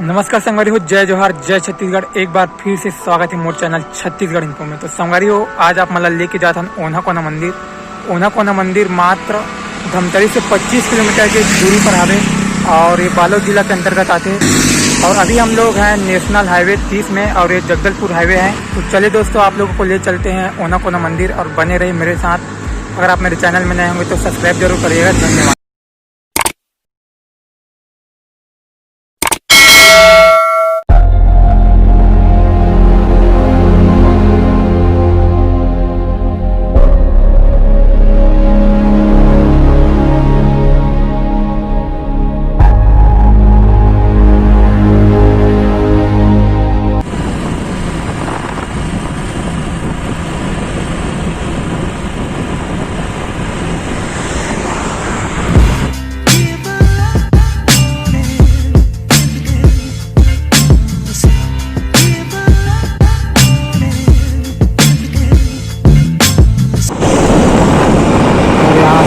नमस्कार संगवारी हो, जय जोहार, जय छत्तीसगढ़। एक बार फिर से स्वागत है मोर चैनल छत्तीसगढ़ इन्फो में। तो संगवारी हो, आज आप मतलब लेके जाता हूँ ओना कोना मंदिर। ओना कोना मंदिर मात्र धमतरी से 25 किलोमीटर की दूरी पर आवे और ये बालोद जिला के अंतर्गत आते हैं। और अभी हम लोग हैं नेशनल हाईवे 30 में और ये जगदलपुर हाईवे है। तो चले दोस्तों, आप लोगों को ले चलते हैं ओना कोना मंदिर और बने रहिए मेरे साथ। अगर आप मेरे चैनल में नए होंगे तो सब्सक्राइब जरूर करिएगा। धन्यवाद।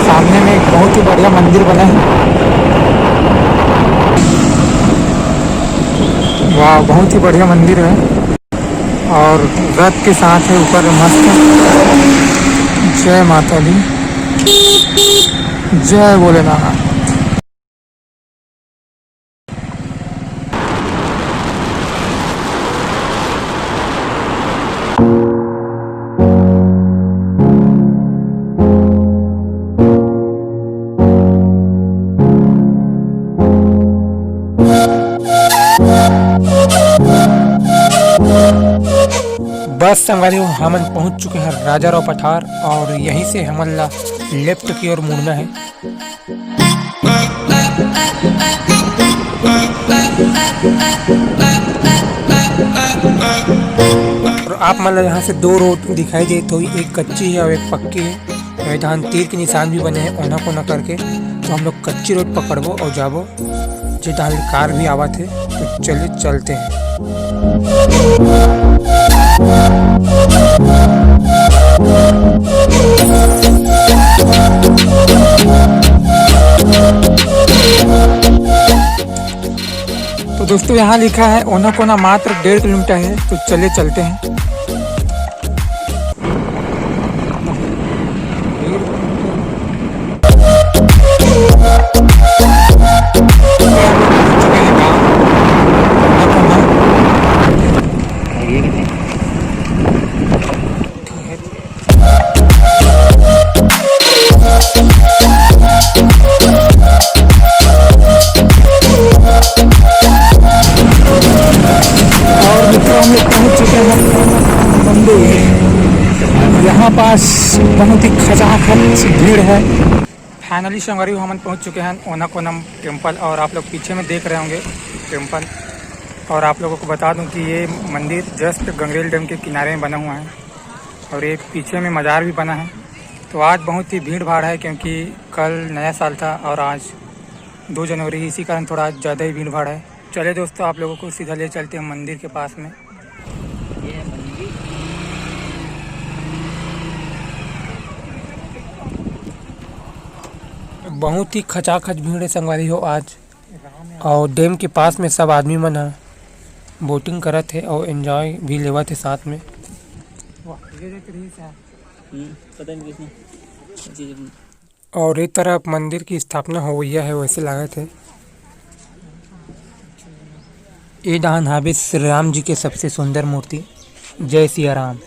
सामने में एक बहुत ही बढ़िया मंदिर बना है। वाह, बहुत ही बढ़िया मंदिर है और रथ के साथ है ऊपर मस्त। जय माता दी, जय भोलेनाथ। बस संगवारी हो, हम पहुंच चुके हैं राजा राव पठार और यहीं से हमन ला लेफ्ट की ओर मुड़ना है। और आप मतलब यहाँ से दो रोड दिखाई दे, तो एक कच्ची है और एक पक्की है। जहाँ तीर के निशान भी बने हैं ओना कोना करके। तो हम लोग कच्ची रोड पकड़बो और जाबो। जहाँ कार भी आवा थे, तो चलिए चलते हैं। तो दोस्तों, यहाँ लिखा है ओना कोना मात्र 1.5 किलोमीटर है। तो चलिए चलते हैं। यहाँ पास बहुत ही खचाखच भीड़ है। फाइनली संगवारी हम पहुँच चुके हैं ओना कोना टेम्पल। और आप लोग पीछे में देख रहे होंगे टेम्पल। और आप लोगों को बता दूं कि ये मंदिर जस्ट गंगरेल डैम के किनारे में बना हुआ है और ये पीछे में मज़ार भी बना है। तो आज बहुत ही भीड़ भाड़ है क्योंकि कल नया साल था और आज 2 जनवरी, इसी कारण थोड़ा ज़्यादा ही भीड़ भाड़ है। चले दोस्तों, आप लोगों को सीधा ले चलते हैं मंदिर के पास में। बहुत ही खचाखच भीड़ है संगवारी हो आज। और डैम के पास में सब आदमी मन है बोटिंग करत है और एंजॉय भी लेवत है साथ में। और एक तरफ मंदिर की स्थापना हो गई है, वैसे लागत है। ये डाहन हावे श्री राम जी के सबसे सुंदर मूर्ति। जय सिया राम।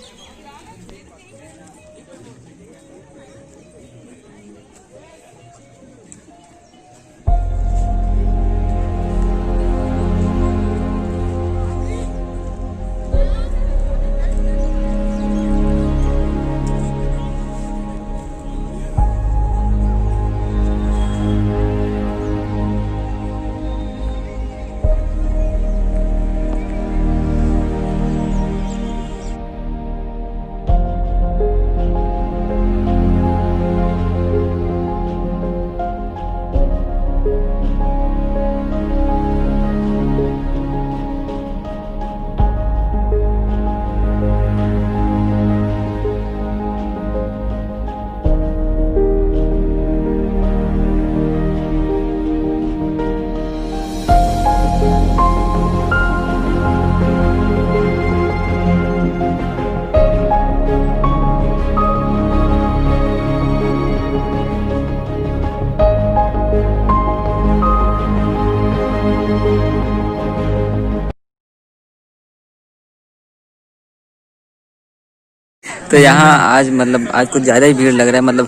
तो यहाँ आज मतलब आज कुछ ज़्यादा ही भीड़ लग रहा है। मतलब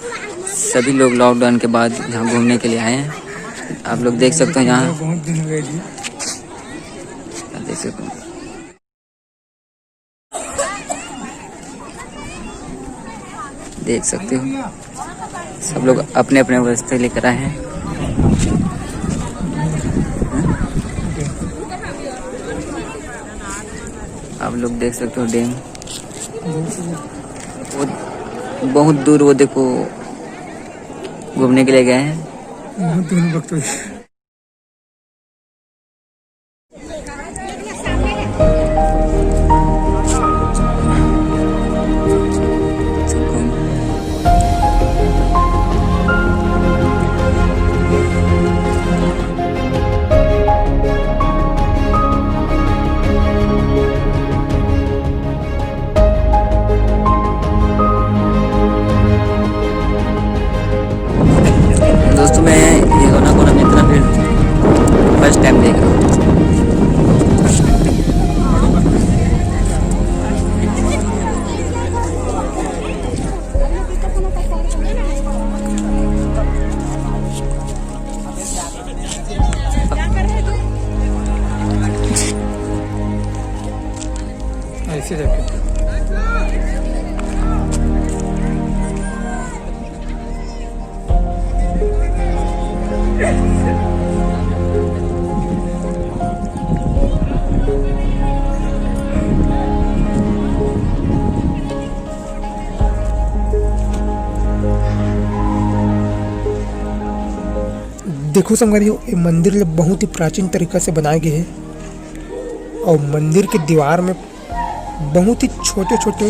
सभी लोग लॉकडाउन के बाद यहाँ घूमने के लिए आए हैं। आप लोग देख सकते हो यहाँ बहुत दिन हुए जी। देख सकते हो, देख सकते हो सब लोग अपने अपने व्यवस्था लेकर आए हैं। आप लोग देख सकते हो डैम, वो बहुत दूर वो देखो घूमने के लिए गए हैं। बहुत दिन वक्त हुई। दोस्तों मैं ये ओनाकोना में इतना भीड़ फर्स्ट टाइम देख रहा हूँ। ऐसे जाके देखो संगवारियों, ये मंदिर बहुत ही प्राचीन तरीका से बनाए गए हैं और मंदिर के दीवार में बहुत ही छोटे छोटे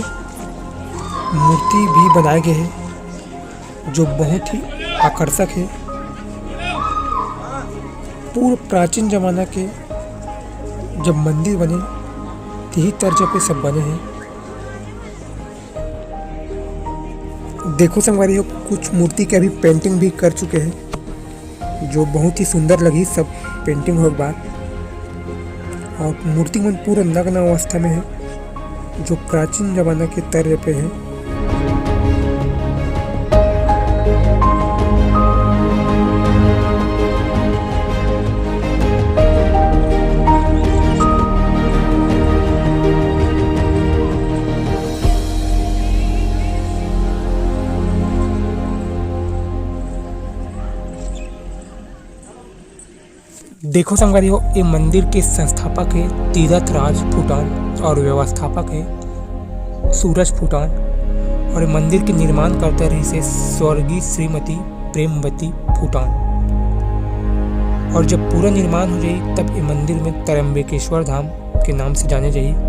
मूर्ति भी बनाए गए हैं जो बहुत ही आकर्षक है। पूर्व प्राचीन जमाना के जब मंदिर बने यही तर्ज पे सब बने हैं। देखो संगवारियों, कुछ मूर्ति के अभी पेंटिंग भी कर चुके हैं जो बहुत ही सुंदर लगी सब पेंटिंग हो बाद। और मूर्ति मन पूरा नग्न अवस्था में है जो प्राचीन जमाना के तर्ज पे है। देखो संगवारियों, ये मंदिर के संस्थापक है तीरथ राज फूटान और व्यवस्थापक है सूरज फूटान। और मंदिर के निर्माण करते रही से स्वर्गीय श्रीमती प्रेमवती फूटान। और जब पूरा निर्माण हो जाए तब ये मंदिर में त्र्यंबकेश्वर धाम के नाम से जाने जाइए।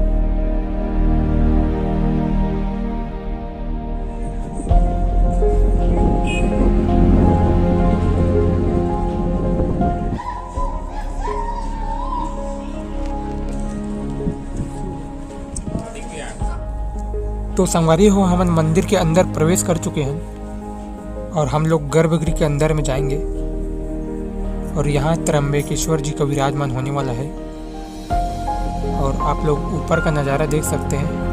तो संगवारी हो, हम मंदिर के अंदर प्रवेश कर चुके हैं और हम लोग गर्भगृह के अंदर में जाएंगे। और यहाँ त्र्यंबकेश्वर जी का विराजमान होने वाला है और आप लोग ऊपर का नज़ारा देख सकते हैं।